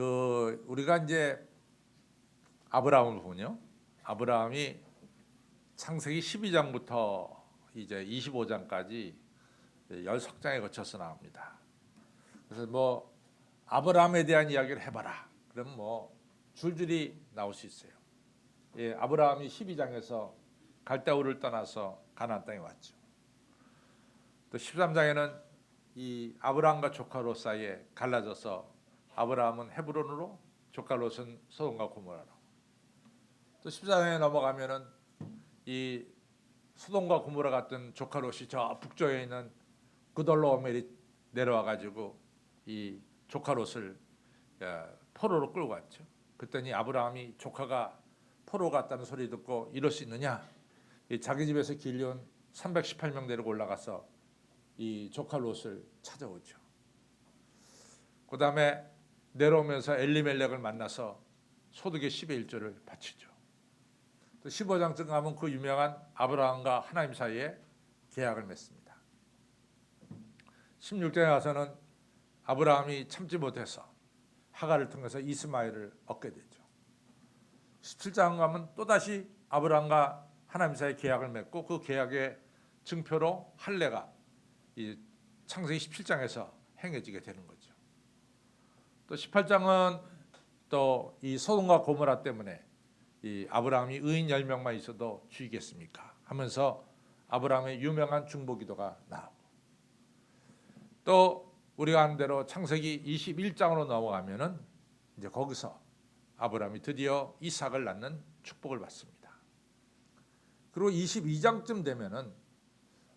우리가 이제 아브라함을 보면요. 아브라함이 창세기 12장부터 이제 25장까지 10석장에 거쳐서 나옵니다. 그래서 뭐 아브라함에 대한 이야기를 해봐라. 그럼 뭐 줄줄이 나올 수 있어요. 예, 아브라함이 12장에서 갈대우를 떠나서 가나안 땅에 왔죠. 또 13장에는 이 아브라함과 조카 롯 사이에 갈라져서 아브라함은 헤브론으로, 조카 롯은 소돔과 고모라로. 또 14장에 넘어가면은 이 소돔과 고모라 같은 조카 롯이 저 북쪽에 있는 그돌로오멜이 내려와 가지고 이 조카 롯을 포로로 끌고 갔죠. 그랬더니 아브라함이 조카가 포로 갔다는 소리 듣고 이럴 수 있느냐? 자기 집에서 길려온 318명 데리고 올라가서 이 조카 롯을 찾아오죠. 그 다음에 내려오면서 엘리멜렉을 만나서 소득의 10의 1조를 바치죠. 또 15장쯤 가면 그 유명한 아브라함과 하나님 사이에 계약을 맺습니다. 16장에 가서는 아브라함이 참지 못해서 하갈을 통해서 이스마엘을 얻게 되죠. 17장 가면 또다시 아브라함과 하나님 사이에 계약을 맺고 그 계약의 증표로 할례가 이 창세기 17장에서 행해지게 되는 거죠. 또 18장은 또 이 소돔과 고모라 때문에 이 아브라함이 의인 10명만 있어도 죽이겠습니까? 하면서 아브라함의 유명한 중보기도가 나오고, 또 우리가 아는 대로 창세기 21장으로 넘어가면은 이제 거기서 아브라함이 드디어 이삭을 낳는 축복을 받습니다. 그리고 22장쯤 되면은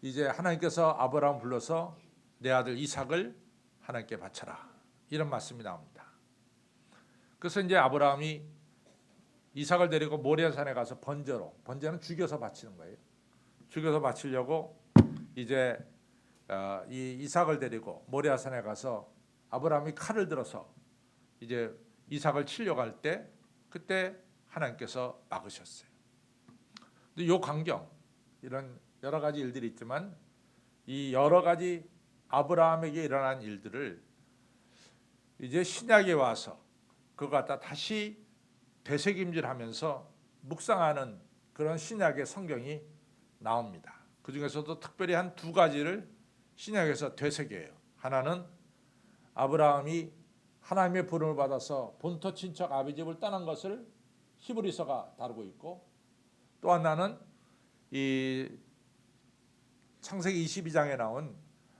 이제 하나님께서 아브라함을 불러서 내 아들 이삭을 하나님께 바쳐라, 이런 말씀이 나옵니다. 그래서 이제 아브라함이 이삭을 데리고 모리아산에 가서 번제는 죽여서 바치는 거예요. 죽여서 바치려고 이제 이 이삭을 데리고 모리아산에 가서 아브라함이 칼을 들어서 이제 이삭을 치려고 할 때 그때 하나님께서 막으셨어요. 근데 이 광경, 이런 여러 가지 일들이 있지만 이 여러 가지 아브라함에게 일어난 일들을 이제 신약에 와서 그거 갖다 다시 되새김질하면서 묵상하는 그런 신약의 성경이 나옵니다. 그 중에서도 특별히 한 두 가지를 신약에서 되새겨요. 하나는 아브라함이 하나님의 부름을 받아서 본토 친척 아비 집을 떠난 것을 히브리서가 다루고 있고, 또 하나는 이 창세기 22장에 나온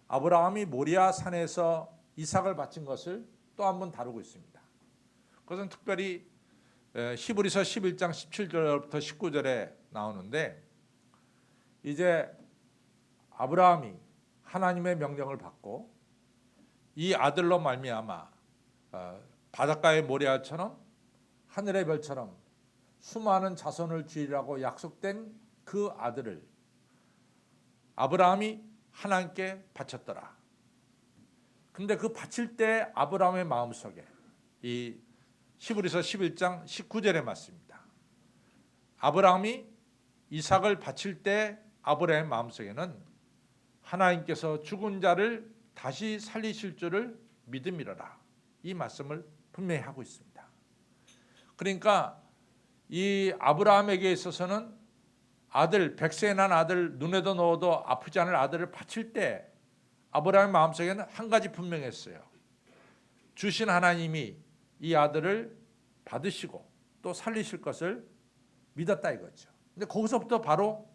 아브라함이 모리아 산에서 이삭을 바친 것을 또 한 번 다루고 있습니다. 그것은 특별히 히브리서 11장 17절부터 19절에 나오는데, 이제 아브라함이 하나님의 명령을 받고 이 아들로 말미암아 바닷가의 모리아처럼 하늘의 별처럼 수많은 자손을 주리라고 약속된 그 아들을 아브라함이 하나님께 바쳤더라. 근데 그 바칠 때 아브라함의 마음속에 이 히브리서 11장 19절에 맞습니다. 아브라함이 이삭을 바칠 때 아브라함의 마음속에는 하나님께서 죽은 자를 다시 살리실 줄을 믿음이라라, 이 말씀을 분명히 하고 있습니다. 그러니까 이 아브라함에게 있어서는 아들, 100세에 난 아들, 눈에도 넣어도 아프지 않을 아들을 바칠 때 아브라함의 마음속에는 한 가지 분명했어요. 주신 하나님이 이 아들을 받으시고 또 살리실 것을 믿었다 이거죠. 근데 거기서부터 바로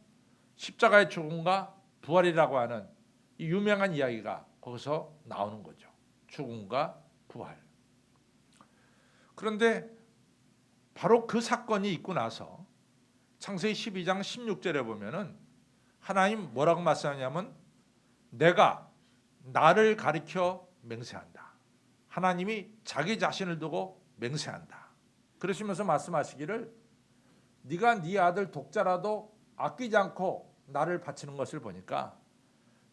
십자가의 죽음과 부활이라고 하는 이 유명한 이야기가 거기서 나오는 거죠. 죽음과 부활. 그런데 바로 그 사건이 있고 나서 창세기 12장 16절에 보면은 하나님 뭐라고 말씀하냐면 내가 나를 가리켜 맹세한다. 하나님이 자기 자신을 두고 맹세한다. 그러시면서 말씀하시기를 네가 네 아들 독자라도 아끼지 않고 나를 바치는 것을 보니까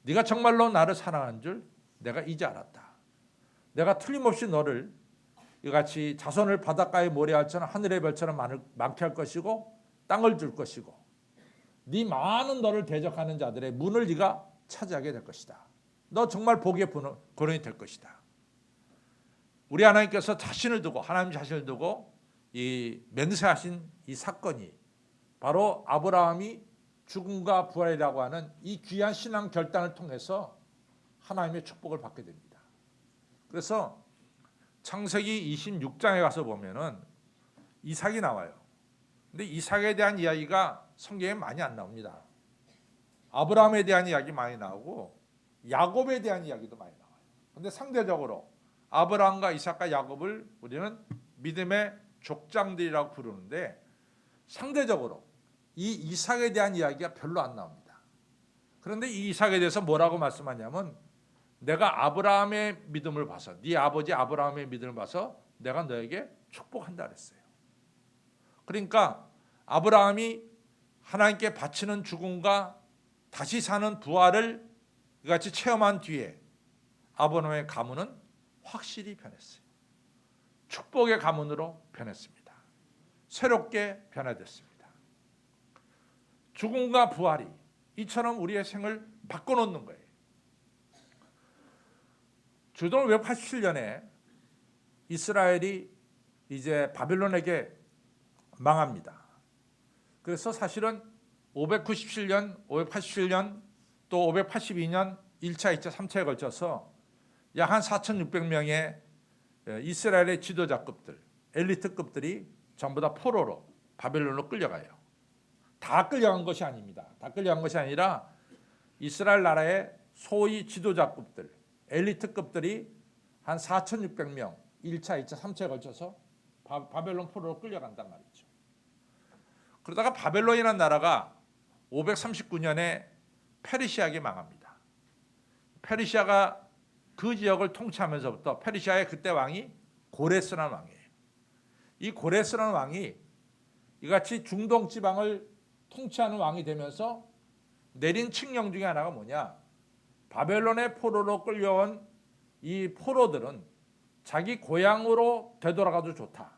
네가 정말로 나를 사랑하는 줄 내가 이제 알았다. 내가 틀림없이 너를 이같이 자손을 바닷가의 모래알처럼 하늘의 별처럼 많게 할 것이고 땅을 줄 것이고 네 많은 너를 대적하는 자들의 문을 네가 차지하게 될 것이다. 너 정말 복의 근원이 될 것이다. 우리 하나님께서 자신을 두고 하나님 자신을 두고 이 맹세하신 이 사건이 바로 아브라함이 죽음과 부활이라고 하는 이 귀한 신앙 결단을 통해서 하나님의 축복을 받게 됩니다. 그래서 창세기 26장에 가서 보면은 이삭이 나와요. 근데 이삭에 대한 이야기가 성경에 많이 안 나옵니다. 아브라함에 대한 이야기 많이 나오고 야곱에 대한 이야기도 많이 나와요. 근데 상대적으로 아브라함과 이삭과 야곱을 우리는 믿음의 족장들이라고 부르는데 상대적으로 이 이삭에 대한 이야기가 별로 안 나옵니다. 그런데 이 이삭에 대해서 뭐라고 말씀하냐면 내가 아브라함의 믿음을 봐서 네 아버지 아브라함의 믿음을 봐서 내가 너에게 축복한다 그랬어요. 그러니까 아브라함이 하나님께 바치는 죽음과 다시 사는 부활을 이같이 체험한 뒤에 아브라함의 가문은 확실히 변했어요. 축복의 가문으로 변했습니다. 새롭게 변화됐습니다. 죽음과 부활이 이처럼 우리의 생을 바꿔놓는 거예요. 주동 587년에 이스라엘이 이제 바벨론에게 망합니다. 그래서 사실은 597년, 587년 또 582년 1차, 2차, 3차에 걸쳐서 약 한 4,600명의 이스라엘의 지도자급들, 엘리트급들이 전부 다 포로로 바벨론으로 끌려가요. 다 끌려간 것이 아닙니다. 다 끌려간 것이 아니라 이스라엘 나라의 소위 지도자급들, 엘리트급들이 한 4,600명 1차, 2차, 3차에 걸쳐서 바벨론 포로로 끌려간단 말이죠. 그러다가 바벨론이라는 나라가 539년에 페르시아에게 망합니다. 페르시아가 그 지역을 통치하면서부터 페르시아의 그때 왕이 고레스라는 왕이에요. 이 고레스라는 왕이 이같이 중동 지방을 통치하는 왕이 되면서 내린 칙령 중에 하나가 뭐냐? 바벨론의 포로로 끌려온 이 포로들은 자기 고향으로 되돌아가도 좋다.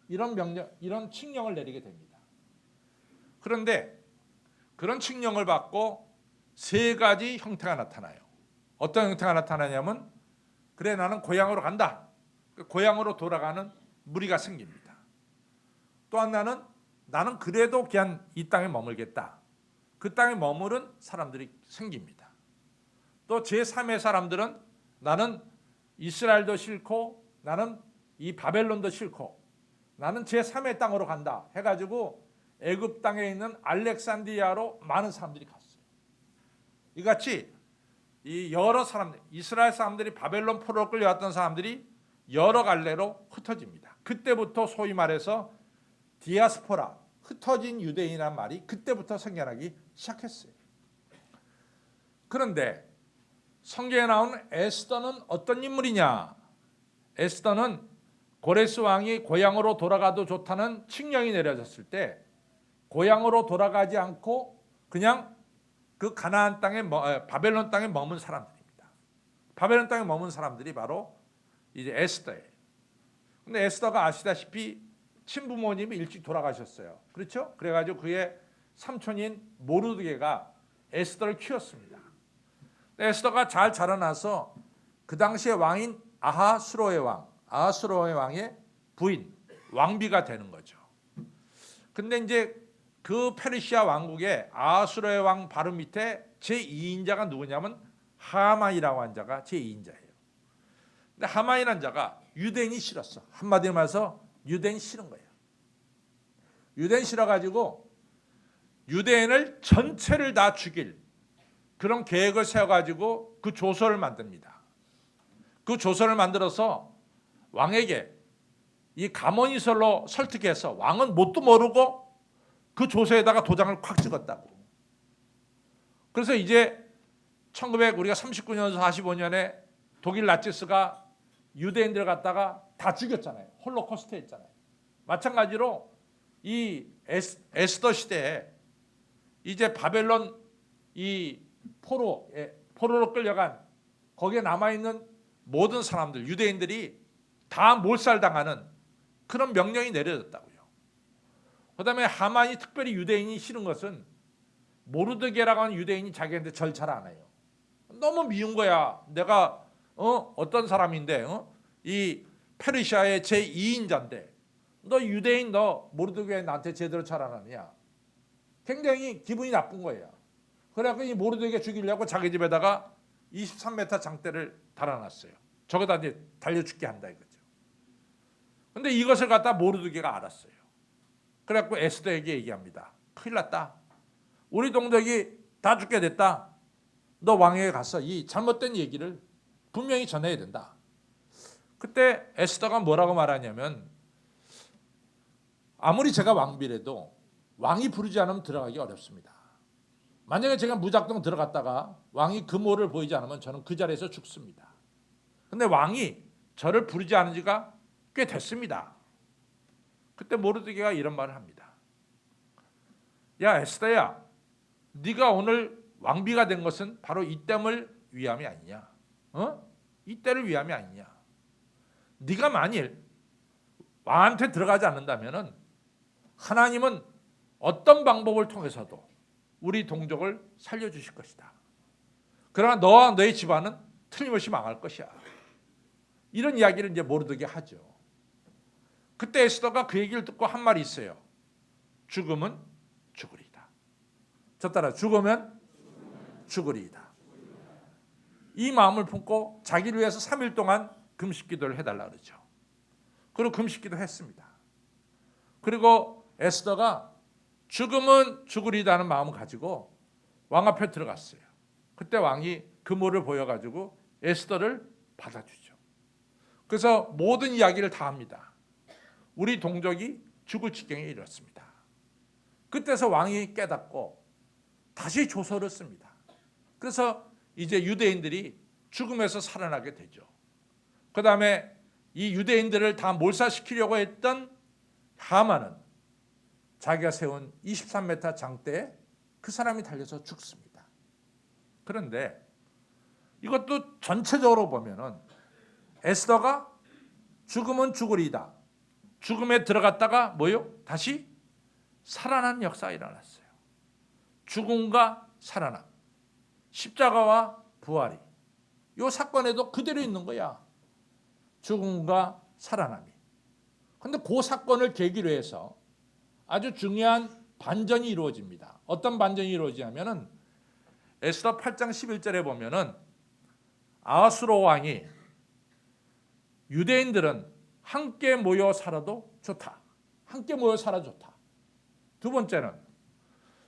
이런 명령, 이런 칙령을 내리게 됩니다. 그런데 그런 칙령을 받고 세 가지 형태가 나타나요. 어떤 형태가 나타나냐면 그래 나는 고향으로 간다. 고향으로 돌아가는 무리가 생깁니다. 또 하나는 나는 그래도 그냥 이 땅에 머물겠다. 그 땅에 머무른 사람들이 생깁니다. 또 제3의 사람들은 나는 이스라엘도 싫고 나는 이 바벨론도 싫고 나는 제3의 땅으로 간다 해가지고 애굽 땅에 있는 알렉산드리아로 많은 사람들이 갔어요. 이같이 이 여러 사람들, 이스라엘 사람들이 바벨론 포로로 끌려왔던 사람들이 여러 갈래로 흩어집니다. 그때부터 소위 말해서 디아스포라, 흩어진 유대인이라는 말이 그때부터 생겨나기 시작했어요. 그런데 성경에 나오는 에스더는 어떤 인물이냐? 에스더는 고레스 왕이 고향으로 돌아가도 좋다는 칙령이 내려졌을 때 고향으로 돌아가지 않고 그냥 그 가나안 땅에 바벨론 땅에 머문 사람들입니다. 바벨론 땅에 머문 사람들이 바로 이제 에스더예요. 근데 에스더가 아시다시피 친부모님이 일찍 돌아가셨어요. 그렇죠? 그래가지고 그의 삼촌인 모르드게가 에스더를 키웠습니다. 에스더가 잘 자라나서 그 당시의 왕인 아하스로의 왕의 부인, 왕비가 되는 거죠. 근데 이제 그 페르시아 왕국의 아하스로의 왕 바로 밑에 제2인자가 누구냐면 하만이라고 하는 자가 제2인자예요. 근데 하만이라는 자가 유대인이 싫었어. 한마디로 말해서 유대인이 싫은 거예요. 유대인 싫어가지고 유대인을 전체를 다 죽일 그런 계획을 세워가지고 그 조서를 만듭니다. 그 조서를 만들어서 왕에게 이 가모니설로 설득해서 왕은 뭣도 모르고 그 조서에다가 도장을 콱 찍었다고. 그래서 이제 우리가 39년에서 45년에 독일 나치스가 유대인들 갖다가 다 죽였잖아요. 홀로코스트 했잖아요. 마찬가지로 이 에스더 시대에 이제 바벨론 이 포로로 끌려간 거기에 남아있는 모든 사람들, 유대인들이 다 몰살당하는 그런 명령이 내려졌다고요. 그 다음에 하만이 특별히 유대인이 싫은 것은 모르드게라고 하는 유대인이 자기한테 절차를 안 해요. 너무 미운 거야. 내가 어떤 사람인데 이 페르시아의 제2인자인데 너 유대인 너 모르드게 나한테 제대로 잘 안 하느냐. 굉장히 기분이 나쁜 거예요. 그래갖고 이 모르드게 죽이려고 자기 집에다가 23m 장대를 달아놨어요. 저거다 이제 달려 죽게 한다 이거죠. 근데 이것을 갖다 모르드게가 알았어요. 그래갖고 에스더에게 얘기합니다. 큰일 났다. 우리 동족이 다 죽게 됐다. 너 왕에게 가서 이 잘못된 얘기를 분명히 전해야 된다. 그때 에스더가 뭐라고 말하냐면 아무리 제가 왕비라도 왕이 부르지 않으면 들어가기 어렵습니다. 만약에 제가 무작정 들어갔다가 왕이 금호를 보이지 않으면 저는 그 자리에서 죽습니다. 근데 왕이 저를 부르지 않은 지가 꽤 됐습니다. 그때 모르드게가 이런 말을 합니다. 야 에스더야, 네가 오늘 왕비가 된 것은 바로 이 때를 위함이 아니냐? 이 때를 위함이 아니냐? 네가 만일 왕한테 들어가지 않는다면은 하나님은 어떤 방법을 통해서도 우리 동족을 살려주실 것이다. 그러나 너와 너의 집안은 틀림없이 망할 것이야. 이런 이야기를 이제 모르드게 하죠. 그때 에스더가 그 얘기를 듣고 한 말이 있어요. 죽음은 죽으리이다. 저 따라 죽으면 죽으리이다. 이 마음을 품고 자기를 위해서 3일 동안 금식기도를 해달라 그러죠. 그리고 금식기도 했습니다. 그리고 에스더가 죽음은 죽으리다는 마음을 가지고 왕 앞에 들어갔어요. 그때 왕이 금호를 보여가지고 에스더를 받아주죠. 그래서 모든 이야기를 다 합니다. 우리 동족이 죽을 지경에 이르렀습니다. 그때서 왕이 깨닫고 다시 조서를 씁니다. 그래서 이제 유대인들이 죽음에서 살아나게 되죠. 그 다음에 이 유대인들을 다 몰살시키려고 했던 하만은 자기가 세운 23m 장대에 그 사람이 달려서 죽습니다. 그런데 이것도 전체적으로 보면은 에스더가 죽음은 죽으리이다. 죽음에 들어갔다가 뭐요? 다시 살아난 역사가 일어났어요. 죽음과 살아남, 십자가와 부활이 이 사건에도 그대로 있는 거야. 죽음과 살아남이. 그런데 그 사건을 계기로 해서 아주 중요한 반전이 이루어집니다. 어떤 반전이 이루어지냐면은 에스더 8장 11절에 보면은 아하수로 왕이 유대인들은 함께 모여 살아도 좋다. 함께 모여 살아 좋다. 두 번째는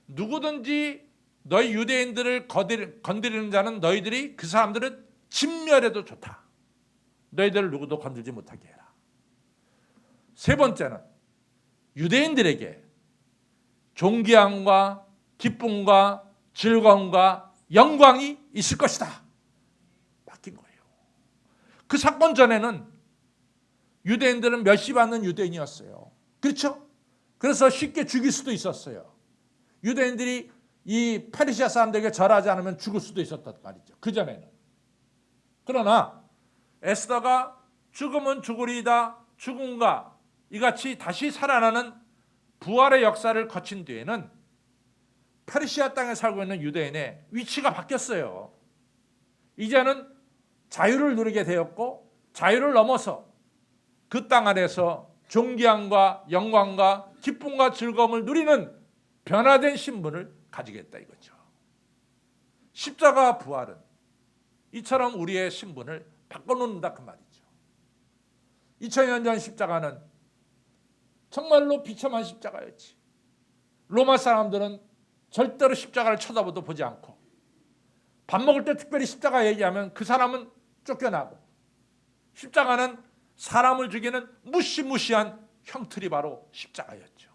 누구든지 너희 유대인들을 건드리는 자는 너희들이 그 사람들을 진멸해도 좋다. 너희들을 누구도 건들지 못하게 해라. 세 번째는 유대인들에게 존귀함과 기쁨과 즐거움과 영광이 있을 것이다. 바뀐 거예요. 그 사건 전에는 유대인들은 멸시받는 유대인이었어요. 그렇죠? 그래서 쉽게 죽일 수도 있었어요. 유대인들이 이 페르시아 사람들에게 절하지 않으면 죽을 수도 있었단 말이죠. 그전에는. 그러나 에스더가 죽음은 죽으리이다. 죽음과 이같이 다시 살아나는 부활의 역사를 거친 뒤에는 페르시아 땅에 살고 있는 유대인의 위치가 바뀌었어요. 이제는 자유를 누리게 되었고 자유를 넘어서 그 땅 안에서 존귀함과 영광과 기쁨과 즐거움을 누리는 변화된 신분을 가지겠다 이거죠. 십자가 부활은 이처럼 우리의 신분을 바꿔놓는다 그 말이죠. 2000년 전 십자가는 정말로 비참한 십자가였지. 로마 사람들은 절대로 십자가를 쳐다보도 보지 않고 밥 먹을 때 특별히 십자가 얘기하면 그 사람은 쫓겨나고 십자가는 사람을 죽이는 무시무시한 형틀이 바로 십자가였죠.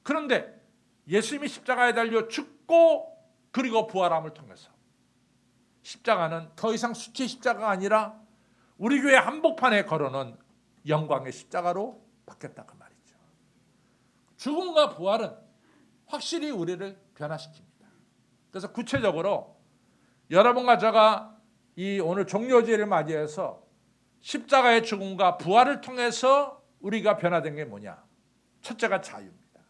그런데 예수님이 십자가에 달려 죽고 그리고 부활함을 통해서 십자가는 더 이상 수치 십자가가 아니라 우리 교회 한복판에 걸어놓은 영광의 십자가로 바뀌었다 그 말이죠. 죽음과 부활은 확실히 우리를 변화시킵니다. 그래서 구체적으로 여러분과 제가 이 오늘 종료제를 맞이해서 십자가의 죽음과 부활을 통해서 우리가 변화된 게 뭐냐? 첫째가 자유입니다.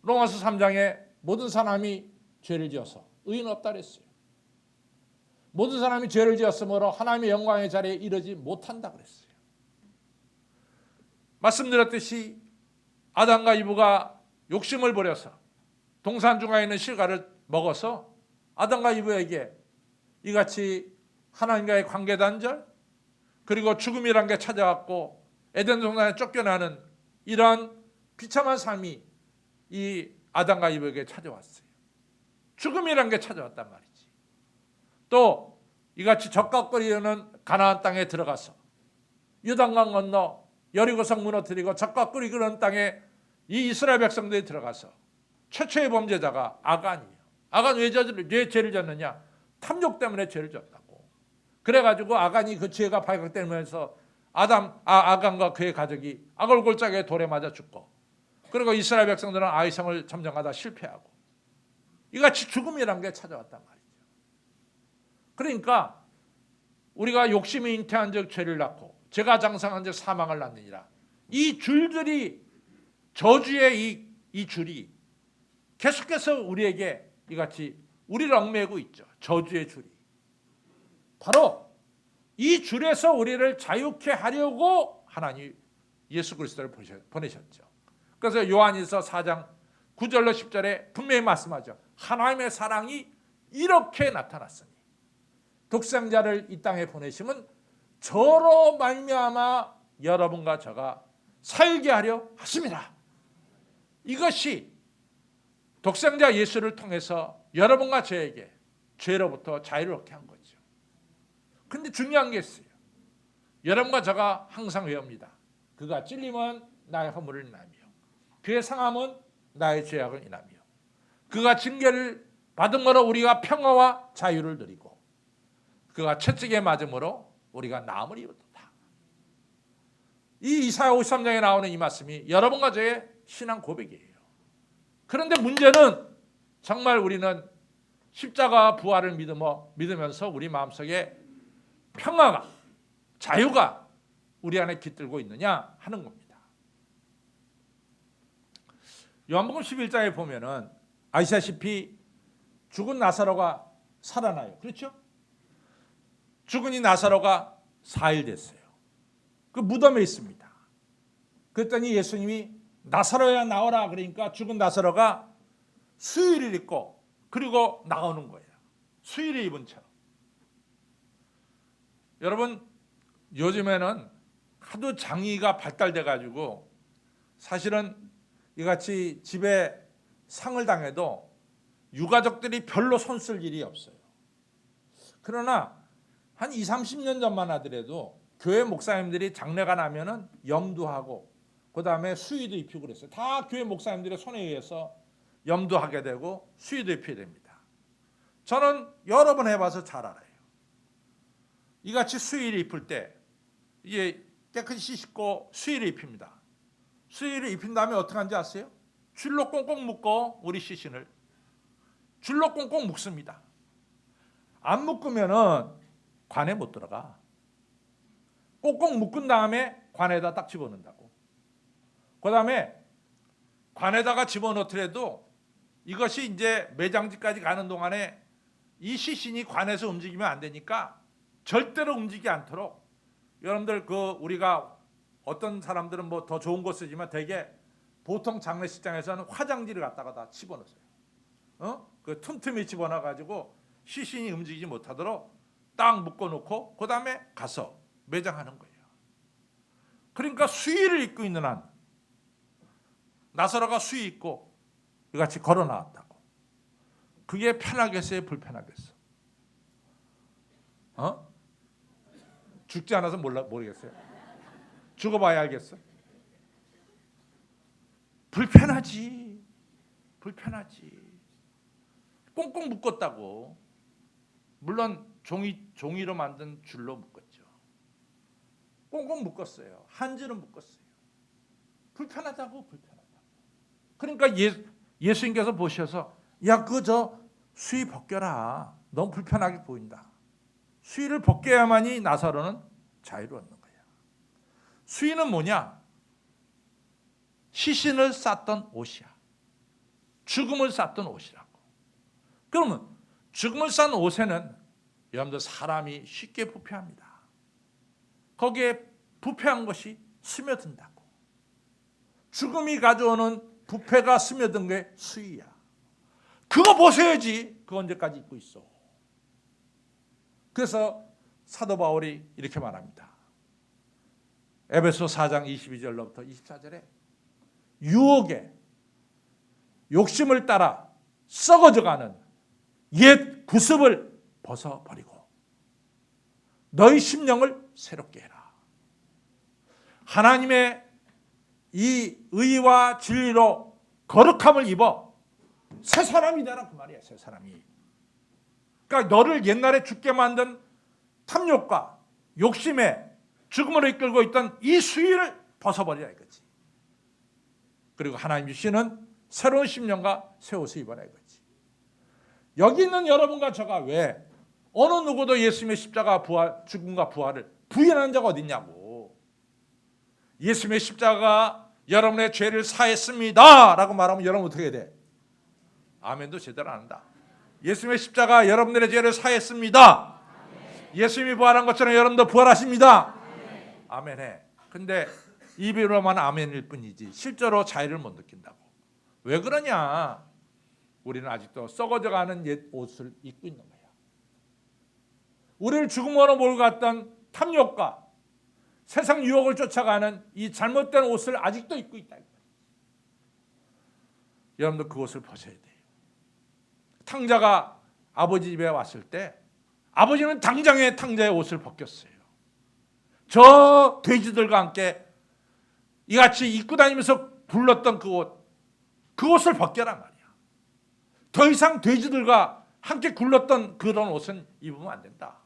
로마서 3장에 모든 사람이 죄를 지어서 의인 없다 그랬어요. 모든 사람이 죄를 지었으므로 하나님의 영광의 자리에 이르지 못한다 그랬어요. 말씀드렸듯이 아담과 이브가 욕심을 부려서 동산 중앙에 있는 실과를 먹어서 아담과 이브에게 이같이 하나님과의 관계 단절, 그리고 죽음이란 게 찾아왔고 에덴 동산에 쫓겨나는 이러한 비참한 삶이 이 아담과 이브에게 찾아왔어요. 죽음이란 게 찾아왔단 말이지. 또 이같이 적각거리는 가나안 땅에 들어가서 요단강 건너 여리고성 무너뜨리고 적각거리는 땅에 이 이스라엘 백성들이 들어가서 최초의 범죄자가 아간이에요. 아간 왜 죄를 졌느냐? 탐욕 때문에 죄를 졌다고. 그래가지고 아간이 그 죄가 발각되면서 아간과 그의 가족이 아골골짜기에 돌에 맞아 죽고, 그리고 이스라엘 백성들은 아이성을 점령하다 실패하고, 이같이 죽음이란 게 찾아왔단 말이죠. 그러니까 우리가 욕심이 잉태한 즉 죄를 낳고 죄가 장성한 즉 사망을 낳느니라. 이 줄들이, 저주의 이 줄이 계속해서 우리에게 이같이 우리를 얽매고 있죠. 저주의 줄이. 바로 이 줄에서 우리를 자유케 하려고 하나님 예수 그리스도를 보내셨죠. 그래서 요한일서 4장 9절로 10절에 분명히 말씀하죠. 하나님의 사랑이 이렇게 나타났으니 독생자를 이 땅에 보내심은 저로 말미암아 여러분과 저가 살게 하려 하심이라. 이것이 독생자 예수를 통해서 여러분과 저에게 죄로부터 자유를 얻게 한 거죠. 근데 중요한 게 있어요. 여러분과 저가 항상 외웁니다. 그가 찔림은 나의 허물을 인하며 그의 상함은 나의 죄악을 인하며 그가 징계를 받음으로 우리가 평화와 자유를 누리고 그가 채찍에 맞음으로 우리가 나음을 입었다. 이 이사야 53장에 나오는 이 말씀이 여러분과 저의 신앙 고백이에요. 그런데 문제는 정말 우리는 십자가 부활을 믿으면서 우리 마음속에 평화가, 자유가 우리 안에 깃들고 있느냐 하는 겁니다. 요한복음 11장에 보면은 아시다시피 죽은 나사로가 살아나요. 그렇죠? 죽은 이 나사로가 4일 됐어요. 그 무덤에 있습니다. 그랬더니 예수님이 나사로야 나오라 그러니까 죽은 나사로가 수의를 입고 그리고 나오는 거예요. 수의를 입은 채로. 여러분, 요즘에는 하도 장의가 발달돼 가지고 사실은 이같이 집에 상을 당해도 유가족들이 별로 손쓸 일이 없어요. 그러나 한 20, 30년 전만 하더라도 교회 목사님들이 장례가 나면은 염두하고 그다음에 수의도 입히고 그랬어요. 다 교회 목사님들의 손에 의해서 염두하게 되고 수의도 입혀야 됩니다. 저는 여러 번 해봐서 잘 알아요. 이같이 수의를 입힐 때 이게 깨끗이 씻고 수의를 입힙니다. 수의를 입힌 다음에 어떻게 하는지 아세요? 줄로 꽁꽁 묶고 우리 시신을 줄로 꽁꽁 묶습니다. 안 묶으면은 관에 못 들어가. 꽁꽁 묶은 다음에 관에다 딱 집어넣는다고. 그 다음에 관에다가 집어넣더라도 이것이 이제 매장지까지 가는 동안에 이 시신이 관에서 움직이면 안 되니까 절대로 움직이지 않도록 여러분들 우리가 어떤 사람들은 뭐 더 좋은 거 쓰지만 되게 보통 장례식장에서는 화장지를 갖다가 다 집어넣어요. 그 틈틈이 집어넣어가지고 시신이 움직이지 못하도록 딱 묶어놓고 그 다음에 가서 매장하는 거예요. 그러니까 수의를 입고 있는 한 나사로가 수의 입고 이같이 걸어 나왔다고. 그게 편하겠어요? 불편하겠어? 죽지 않아서 모르겠어요. 죽어봐야 알겠어. 불편하지. 꽁꽁 묶었다고. 물론 종이로 만든 줄로 묶었죠. 꽁꽁 묶었어요. 한 줄은 묶었어요. 불편하다고. 그러니까 예수님께서 보셔서 야, 저 수의 벗겨라. 너무 불편하게 보인다. 수의를 벗겨야만이 나사로는 자유를 얻는 거예요. 수의는 뭐냐? 시신을 쌌던 옷이야. 죽음을 쌌던 옷이라고. 그러면 죽음을 싼 옷에는 여러분들 사람이 쉽게 부패합니다. 거기에 부패한 것이 스며든다고. 죽음이 가져오는 부패가 스며든 게 수위야. 그거 벗어야지. 그거 언제까지 입고 있어. 그래서 사도 바울이 이렇게 말합니다. 에베소 4장 22절로부터 24절에 유혹에 욕심을 따라 썩어져가는 옛 구습을 벗어버리고 너희 심령을 새롭게 해라. 하나님의 이 의와 진리로 거룩함을 입어 새 사람이 되라 그 말이야. 새 사람이. 그러니까 너를 옛날에 죽게 만든 탐욕과 욕심에 죽음으로 이끌고 있던 이 수위를 벗어버리라 이거지. 그리고 하나님 주시는 새로운 심령과 새 옷을 입어라 이거지. 여기 있는 여러분과 저가 왜 어느 누구도 예수님의 십자가 부활, 죽음과 부활을 부인하는 자가 어딨냐고. 예수님의 십자가가 여러분의 죄를 사했습니다 라고 말하면 여러분 어떻게 해야 돼? 아멘도 제대로 안 한다. 예수님의 십자가 여러분들의 죄를 사했습니다. 예수님이 부활한 것처럼 여러분도 부활하십니다. 아멘해. 근데 입으로만 아멘일 뿐이지 실제로 자유를 못 느낀다고. 왜 그러냐? 우리는 아직도 썩어져가는 옛 옷을 입고 있는 거야. 우리를 죽음으로 몰고 갔던 탐욕과 세상 유혹을 쫓아가는 이 잘못된 옷을 아직도 입고 있다. 여러분도 그 옷을 벗어야 돼요. 탕자가 아버지 집에 왔을 때 아버지는 당장에 탕자의 옷을 벗겼어요. 저 돼지들과 함께 이같이 입고 다니면서 불렀던 그 옷을 벗겨란 말이야. 더 이상 돼지들과 함께 굴렀던 그런 옷은 입으면 안 된다.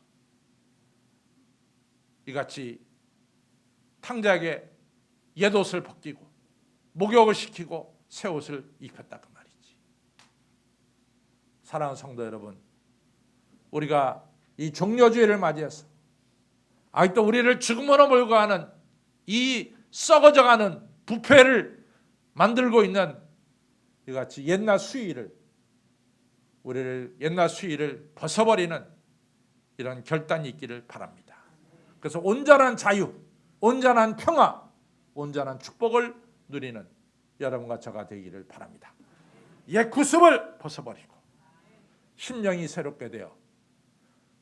이같이 탕자에게 옛 옷을 벗기고 목욕을 시키고 새 옷을 입혔다 그 말이지. 사랑하는 성도 여러분, 우리가 이 종려주의를 맞이해서 아직도 우리를 죽음으로 몰고 가는 이 썩어져가는 부패를 만들고 있는 이같이 옛날 수위를 우리를 옛날 수위를 벗어버리는 이런 결단이 있기를 바랍니다. 그래서 온전한 자유, 온전한 평화, 온전한 축복을 누리는 여러분과 저가 되기를 바랍니다. 옛 구습을 벗어버리고 심령이 새롭게 되어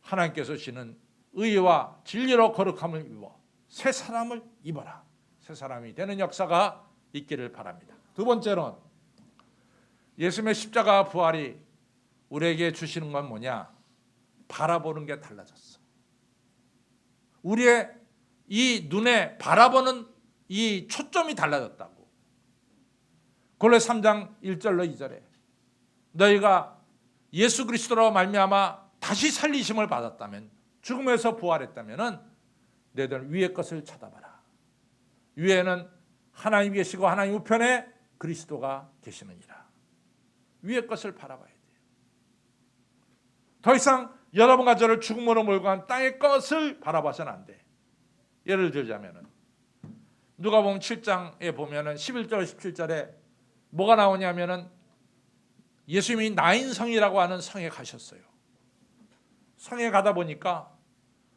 하나님께서 주시는 의와 진리로 거룩함을 입어 새 사람을 입어라. 새 사람이 되는 역사가 있기를 바랍니다. 두 번째로는 예수님의 십자가 부활이 우리에게 주시는 건 뭐냐? 바라보는 게 달라졌어. 우리의 이 눈에 바라보는 이 초점이 달라졌다고. 골로새 3장 1절로 2절에 너희가 예수 그리스도로 말미암아 다시 살리심을 받았다면, 죽음에서 부활했다면 너희들 위의 것을 쳐다봐라. 위에는 하나님 계시고 하나님 우편에 그리스도가 계시느니라. 위의 것을 바라봐야 돼요. 더 이상 여러분과 저를 죽음으로 몰고 간 땅의 것을 바라봐서는 안 돼. 예를 들자면 누가복음 7장에 보면은 11절 17절에 뭐가 나오냐면은 예수님이 나인성이라고 하는 성에 가셨어요. 성에 가다 보니까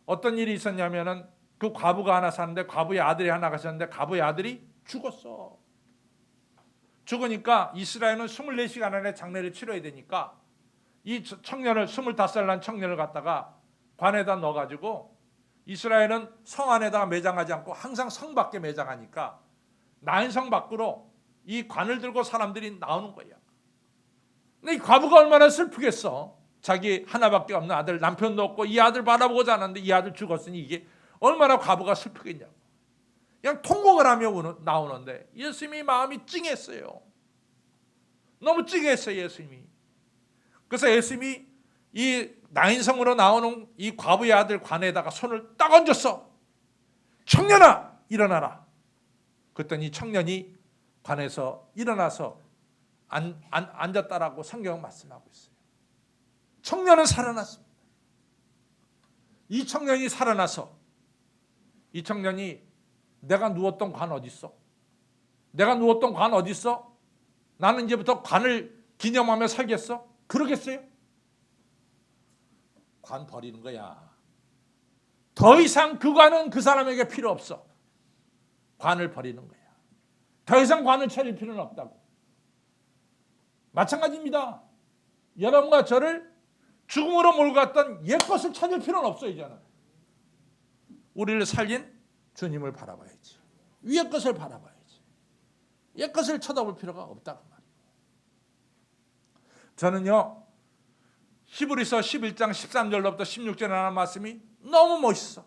어떤 일이 있었냐면은 그 과부가 하나 사는데 과부의 아들이 하나 가셨는데 과부의 아들이 죽었어. 죽으니까 이스라엘은 24시간 안에 장례를 치러야 되니까 이 청년을 25살 난 청년을 갖다가 관에다 넣어가지고 이스라엘은 성 안에다 매장하지 않고 항상 성 밖에 매장하니까 나인성 밖으로 이 관을 들고 사람들이 나오는 거야. 근데 이 과부가 얼마나 슬프겠어. 자기 하나밖에 없는 아들, 남편도 없고 이 아들 바라보고자 하는데 이 아들 죽었으니 이게 얼마나 과부가 슬프겠냐고. 그냥 통곡을 하며 나오는데 예수님이 마음이 찡했어요. 너무 찡했어요, 예수님이. 그래서 예수님이 이 나인성으로 나오는 이 과부의 아들 관에다가 손을 딱 얹었어. 청년아, 일어나라. 그랬더니 청년이 관에서 일어나서 앉았다라고 성경은 말씀하고 있어요. 청년은 살아났습니다. 이 청년이 살아나서 이 청년이 내가 누웠던 관 어디 있어? 내가 누웠던 관 어디 있어? 나는 이제부터 관을 기념하며 살겠어? 그러겠어요? 관 버리는 거야. 더 이상 그 관은 그 사람에게 필요 없어. 관을 버리는 거야. 더 이상 관을 차릴 필요는 없다고. 마찬가지입니다. 여러분과 저를 죽음으로 몰고 갔던 옛것을 찾을 필요는 없어. 이제는 우리를 살린 주님을 바라봐야지. 위의 것을 바라봐야지. 옛것을 쳐다볼 필요가 없다고 말이에요. 저는요, 히브리서 11장 13절로부터 16절에 나오는 말씀이 너무 멋있어.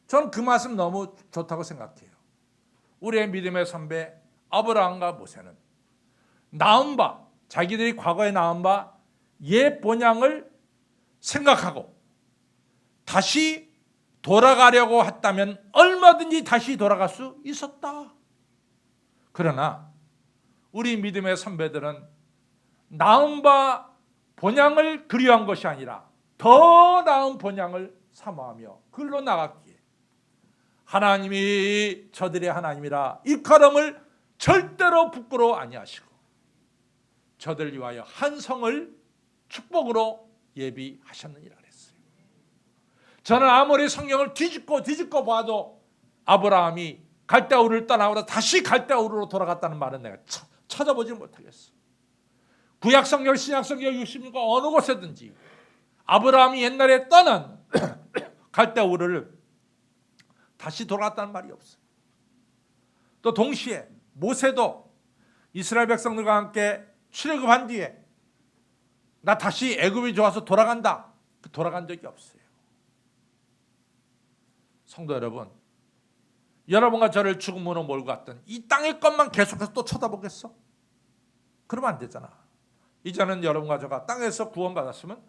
저는 그 말씀 너무 좋다고 생각해요. 우리의 믿음의 선배 아브라함과 모세는 나은 바, 자기들이 과거에 나은 바 옛 본향을 생각하고 다시 돌아가려고 했다면 얼마든지 다시 돌아갈 수 있었다. 그러나 우리 믿음의 선배들은 나은 바 본향을 그리워한 것이 아니라 더 나은 본향을 사모하며 글로 나갔기에 하나님이 저들의 하나님이라 일컬음을 절대로 부끄러워 아니하시고 저들 위하여 한 성을 축복으로 예비하셨느니라 그랬어요. 저는 아무리 성경을 뒤집고 봐도 아브라함이 갈대아우르를 떠나고 다시 갈대아우르로 돌아갔다는 말은 내가 찾아보지 못하겠어. 구약 성경, 신약 성경 60년 어느 곳에든지 아브라함이 옛날에 떠난 갈대아우르를 다시 돌아갔다는 말이 없어요. 또 동시에 모세도 이스라엘 백성들과 함께 출애굽한 뒤에 나 다시 애굽이 좋아서 돌아간다. 돌아간 적이 없어요. 성도 여러분, 여러분과 저를 죽음으로 몰고 갔던 이 땅의 것만 계속해서 또 쳐다보겠어? 그러면 안 되잖아. 이제는 여러분과 저가 땅에서 구원받았으면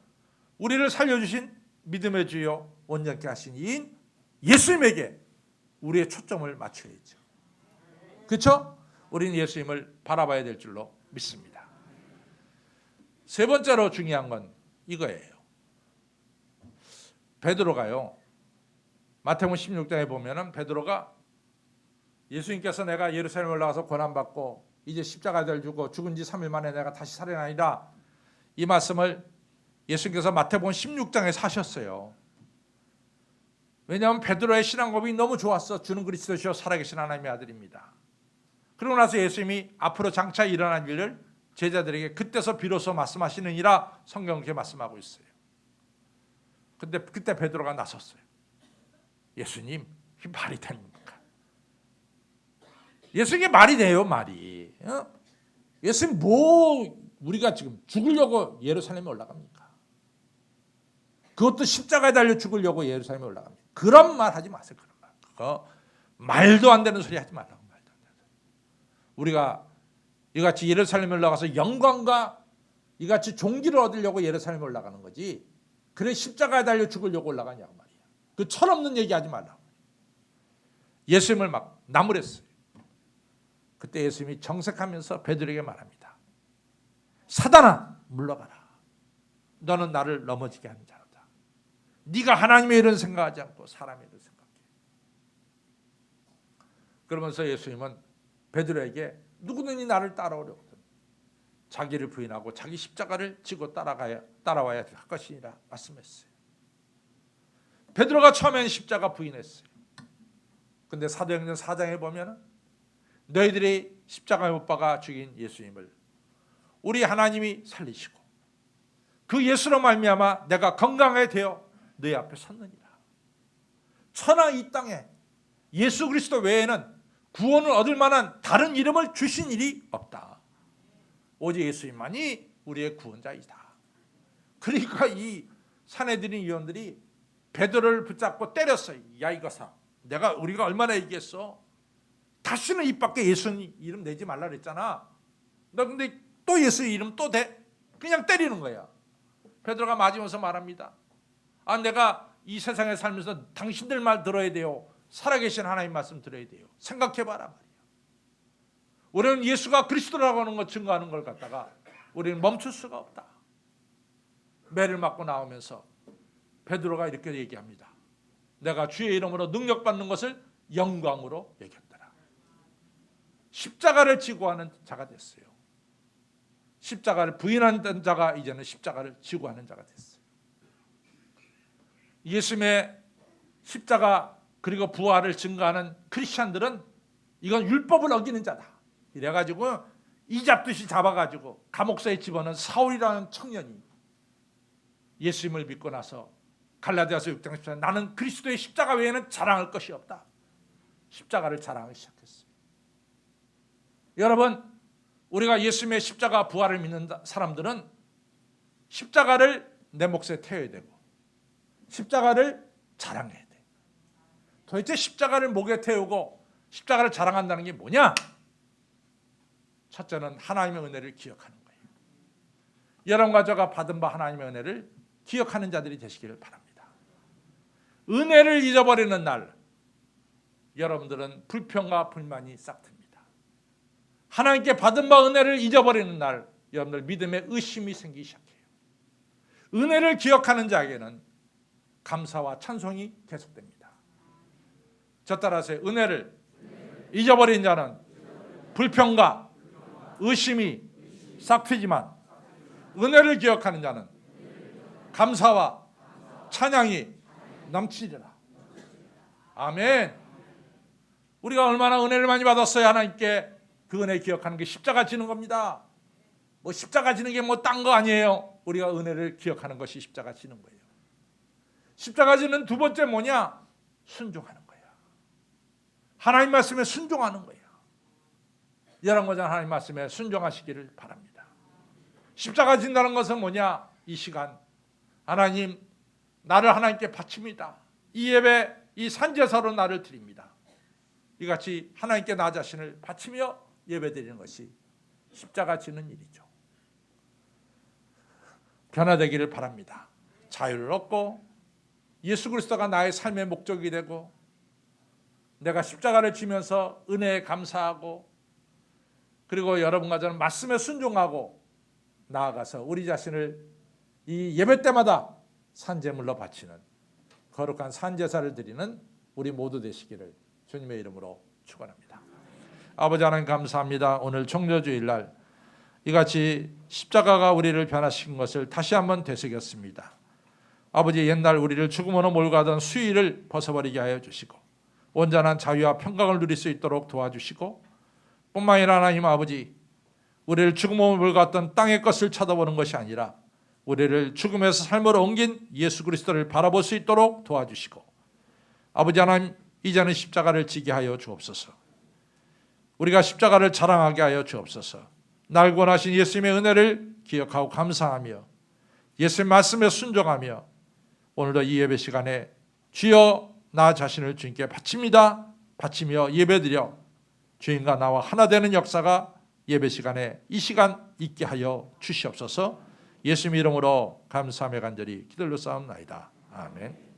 우리를 살려주신 믿음의 주여 온전케 하신 이인 예수님에게 우리의 초점을 맞춰야죠. 그렇죠? 우리는 예수님을 바라봐야 될 줄로 믿습니다. 세 번째로 중요한 건 이거예요. 베드로가요, 마태복음 16장에 보면은 베드로가 예수님께서 내가 예루살렘에 올라가서 고난받고 이제 십자가를 지고 죽은 지 3일 만에 내가 다시 살아나리라, 이 말씀을 예수님께서 마태복음 16장에서 하셨어요. 왜냐하면 베드로의 신앙 고백이 너무 좋았어. 주는 그리스도시요 살아계신 하나님의 아들입니다. 그러고 나서 예수님이 앞으로 장차 일어날 일을 제자들에게 그때서 비로소 말씀하시느니라 성경은 그렇게 말씀하고 있어요. 근데 그때 베드로가 나섰어요. 예수님, 이게 말이 됩니까? 예수님이 말이 돼요, 말이. 예수님 우리가 지금 죽으려고 예루살렘에 올라갑니까? 그것도 십자가에 달려 죽으려고 예루살렘에 올라갑니다. 그런 말 하지 마세요. 그런 말. 말도 안 되는 소리 하지 말라고. 말도 안 되는 소리. 우리가 이같이 예루살렘에 올라가서 영광과 이같이 종기를 얻으려고 예루살렘에 올라가는 거지. 그래 십자가에 달려 죽으려고 올라가냐고 말이야. 그 철없는 얘기하지 말라고. 예수님을 막 나무랬어요. 그때 예수님이 정색하면서 베드로에게 말합니다. 사단아, 물러가라. 너는 나를 넘어지게 하는 자로다. 네가 하나님의 일은 생각하지 않고 사람의 일을 생각해. 그러면서 예수님은 베드로에게 누구든지 나를 따라오려거든 자기를 부인하고 자기 십자가를 지고 따라와야 할 것이니라 말씀했어요. 베드로가 처음에는 십자가 부인했어요. 근데 사도행전 4장에 보면 너희들이 십자가에 못 박아 죽인 예수님을 우리 하나님이 살리시고 그 예수로 말미암아 내가 건강하게 되어 너희 앞에 섰느니라. 천하 이 땅에 예수 그리스도 외에는 구원을 얻을 만한 다른 이름을 주신 일이 없다. 오직 예수님만이 우리의 구원자이다. 그러니까 이 산헤드린 위원들이 베드로를 붙잡고 때렸어요. 야 이거사, 우리가 얼마나 얘기했어. 다시는 입 밖에 예수님 이름 내지 말라 그랬잖아. 너 근데 또 예수 이름 또 그냥 때리는 거야. 베드로가 맞으면서 말합니다. 내가 이 세상에 살면서 당신들 말 들어야 돼요. 살아계신 하나님 말씀 들어야 돼요. 생각해봐라 말이야. 우리는 예수가 그리스도라고 하는 것 증거하는 걸 갖다가 우리는 멈출 수가 없다. 매를 맞고 나오면서 베드로가 이렇게 얘기합니다. 내가 주의 이름으로 능력받는 것을 영광으로 여겼더라. 십자가를 지고 하는 자가 됐어요. 십자가를 부인하는 자가 이제는 십자가를 지고 하는 자가 됐어요. 예수님의 십자가 그리고 부활을 증거하는 크리스천들은 이건 율법을 어기는 자다. 이래가지고 이잡듯이 잡아가지고 감옥소에 집어넣은 사울이라는 청년이 예수님을 믿고 나서 갈라디아서 6장 14절 나는 그리스도의 십자가 외에는 자랑할 것이 없다. 십자가를 자랑하기 시작했어요. 여러분, 우리가 예수님의 십자가 부활을 믿는 사람들은 십자가를 내 몫에 태워야 되고 십자가를 자랑해야 돼. 도대체 십자가를 목에 태우고 십자가를 자랑한다는 게 뭐냐? 첫째는 하나님의 은혜를 기억하는 거예요. 여러분과 저가 받은 바 하나님의 은혜를 기억하는 자들이 되시기를 바랍니다. 은혜를 잊어버리는 날 여러분들은 불평과 불만이 싹틉니다. 하나님께 받은 바 은혜를 잊어버리는 날 여러분들 믿음에 의심이 생기기 시작해요. 은혜를 기억하는 자에게는 감사와 찬송이 계속됩니다. 저 따라서 은혜를 잊어버린 자는 불평과 의심이 싹트지만 은혜를 기억하는 자는 감사와 찬양이 넘치리라. 아멘. 우리가 얼마나 은혜를 많이 받았어요. 하나님께 그 은혜 기억하는 게 십자가 지는 겁니다. 뭐 십자가 지는 게 뭐 딴 거 아니에요. 우리가 은혜를 기억하는 것이 십자가 지는 거예요. 십자가 지는 두 번째 뭐냐? 순종하는 거야. 하나님 말씀에 순종하는 거야. 여러분과 하나님 말씀에 순종하시기를 바랍니다. 십자가 진다는 것은 뭐냐? 이 시간 하나님 나를 하나님께 바칩니다. 이 예배 이 산제사로 나를 드립니다. 이같이 하나님께 나 자신을 바치며 예배드리는 것이 십자가 지는 일이죠. 변화되기를 바랍니다. 자유를 얻고 예수 그리스도가 나의 삶의 목적이 되고 내가 십자가를 지면서 은혜에 감사하고 그리고 여러분과 저는 말씀에 순종하고 나아가서 우리 자신을 이 예배 때마다 산제물로 바치는 거룩한 산제사를 드리는 우리 모두 되시기를 주님의 이름으로 축원합니다. 아버지 하나님 감사합니다. 오늘 청조주일날 이같이 십자가가 우리를 변화시킨 것을 다시 한번 되새겼습니다. 아버지 옛날 우리를 죽음으로 몰고 가던 수위를 벗어버리게 하여 주시고 온전한 자유와 평강을 누릴 수 있도록 도와주시고 뿐만 아니라 하나님 아버지 우리를 죽음으로 몰고 갔던 땅의 것을 쳐다보는 것이 아니라 우리를 죽음에서 삶으로 옮긴 예수 그리스도를 바라볼 수 있도록 도와주시고 아버지 하나님 이제는 십자가를 지게 하여 주옵소서. 우리가 십자가를 자랑하게 하여 주옵소서. 날 구원하신 예수님의 은혜를 기억하고 감사하며 예수님 말씀에 순종하며 오늘도 이 예배 시간에 주여 나 자신을 주님께 바칩니다. 바치며 예배드려 주님과 나와 하나 되는 역사가 예배 시간에 이 시간 있게 하여 주시옵소서. 예수님 이름으로 감사하며 간절히 기도로 싸움나이다. 아멘.